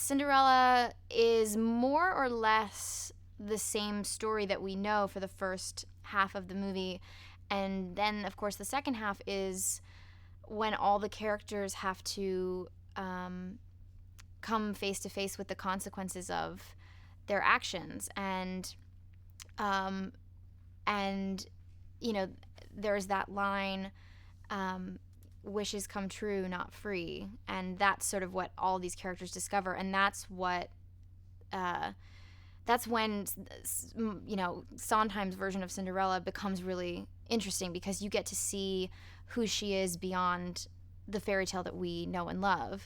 Cinderella is more or less the same story that we know for the first half of the movie. And then, of course, the second half is when all the characters have to come face to face with the consequences of their actions. Um, and you know, there's that line, wishes come true, not free. And that's sort of what all these characters discover. And that's when, Sondheim's version of Cinderella becomes really interesting, because you get to see who she is beyond the fairy tale that we know and love.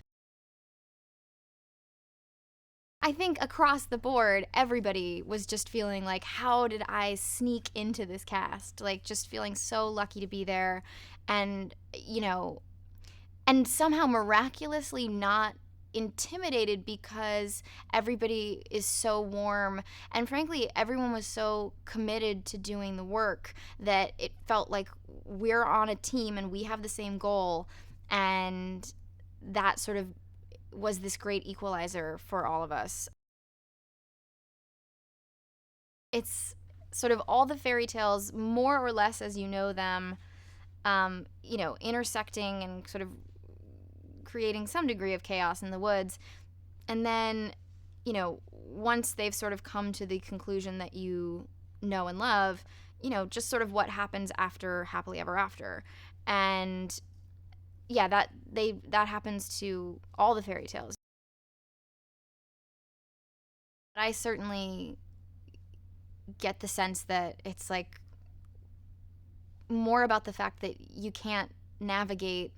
I think across the board, everybody was just feeling like, how did I sneak into this cast? Like, just feeling so lucky to be there. And, and somehow miraculously not intimidated, because everybody is so warm, and frankly everyone was so committed to doing the work that it felt like we're on a team and we have the same goal. And that sort of was this great equalizer for all of us. It's sort of all the fairy tales, more or less as you know them, intersecting and sort of creating some degree of chaos in the woods. And then, once they've sort of come to the conclusion that you know and love, just sort of what happens after happily ever after. And yeah, that happens to all the fairy tales. I certainly get the sense that it's like more about the fact that you can't navigate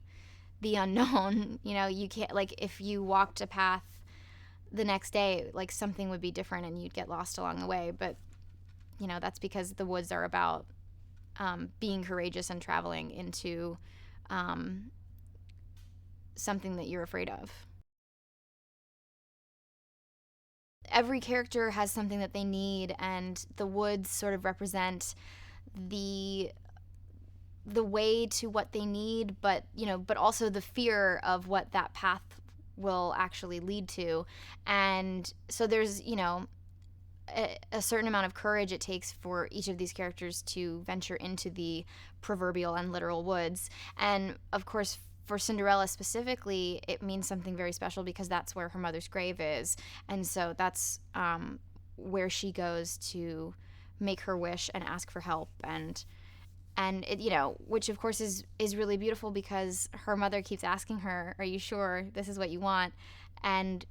the unknown. You can't, like, if you walked a path the next day, like, something would be different and you'd get lost along the way. But that's because the woods are about being courageous and traveling into something that you're afraid of. Every character has something that they need, and the woods sort of represent the way to what they need, but also the fear of what that path will actually lead to. And so there's a certain amount of courage it takes for each of these characters to venture into the proverbial and literal woods. And of course, for Cinderella specifically, it means something very special, because that's where her mother's grave is. And so that's where she goes to make her wish and ask for help. And it, which of course is really beautiful, because her mother keeps asking her, are you sure this is what you want? And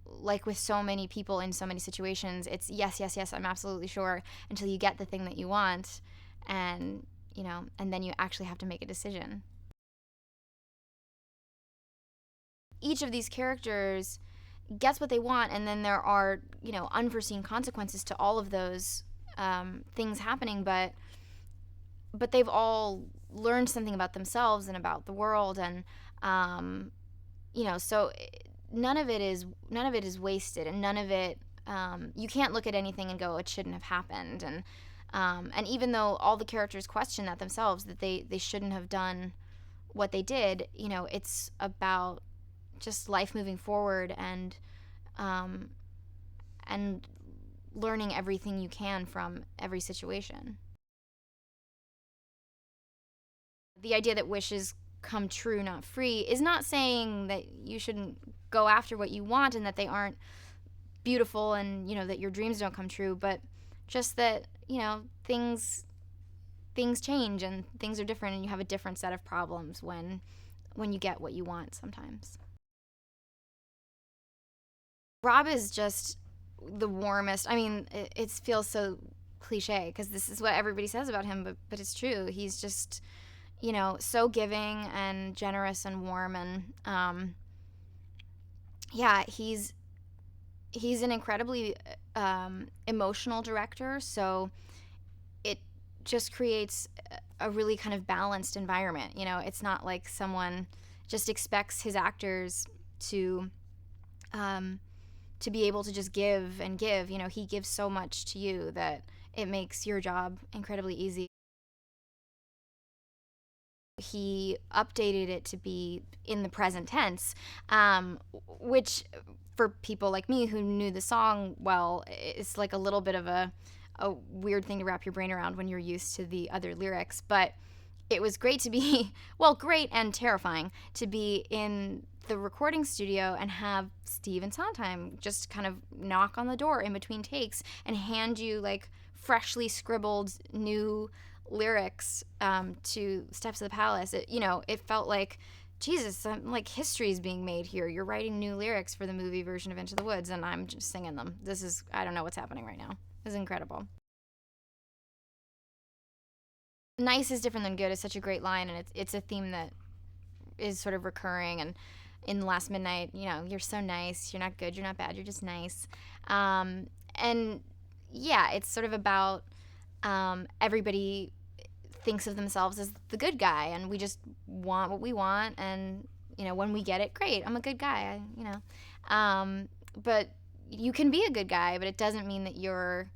like with so many people in so many situations, it's yes, yes, yes, I'm absolutely sure, until you get the thing that you want. And and then you actually have to make a decision. Each of these characters gets what they want, and then there are unforeseen consequences to all of those things happening. But they've all learned something about themselves and about the world. And so none of it is wasted, and none of it, you can't look at anything and go, it shouldn't have happened. And even though all the characters question that themselves, that they shouldn't have done what they did, it's about just life moving forward, and learning everything you can from every situation. The idea that wishes come true, not free, is not saying that you shouldn't go after what you want and that they aren't beautiful, and that your dreams don't come true, but just that things change and things are different, and you have a different set of problems when you get what you want sometimes. Rob is just the warmest. I mean, it feels so cliche, because this is what everybody says about him, but it's true. He's just so giving and generous and warm. And yeah, he's an incredibly emotional director, so it just creates a really kind of balanced environment. It's not like someone just expects his actors to be able to just give and give. He gives so much to you that it makes your job incredibly easy. He updated it to be in the present tense, which for people like me who knew the song well, it's like a little bit of a weird thing to wrap your brain around when you're used to the other lyrics. But it was great to be, well, great and terrifying to be in the recording studio and have Steve and Sondheim just kind of knock on the door in between takes and hand you like freshly scribbled new lyrics to Steps of the Palace. It felt like, Jesus, like history is being made here. You're writing new lyrics for the movie version of Into the Woods, and I'm just singing them. I don't know what's happening right now. This is incredible. Nice is different than good is such a great line, and it's a theme that is sort of recurring. And in Last Midnight, you're so nice. You're not good. You're not bad. You're just nice. And yeah, it's sort of about everybody thinks of themselves as the good guy, and we just want what we want, and when we get it, great, I'm a good guy. But you can be a good guy, but it doesn't mean that you're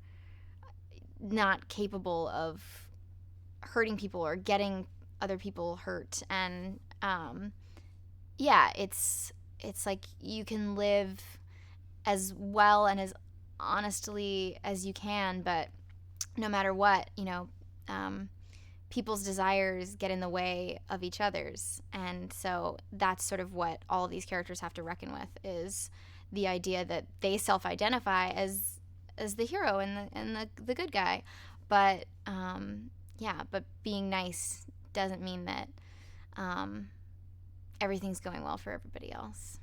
not capable of hurting people or getting other people hurt. And yeah, it's like you can live as well and as honestly as you can, but no matter what, people's desires get in the way of each other's. And so that's sort of what all of these characters have to reckon with, is the idea that they self-identify as the hero and the good guy. But yeah, but being nice doesn't mean that everything's going well for everybody else.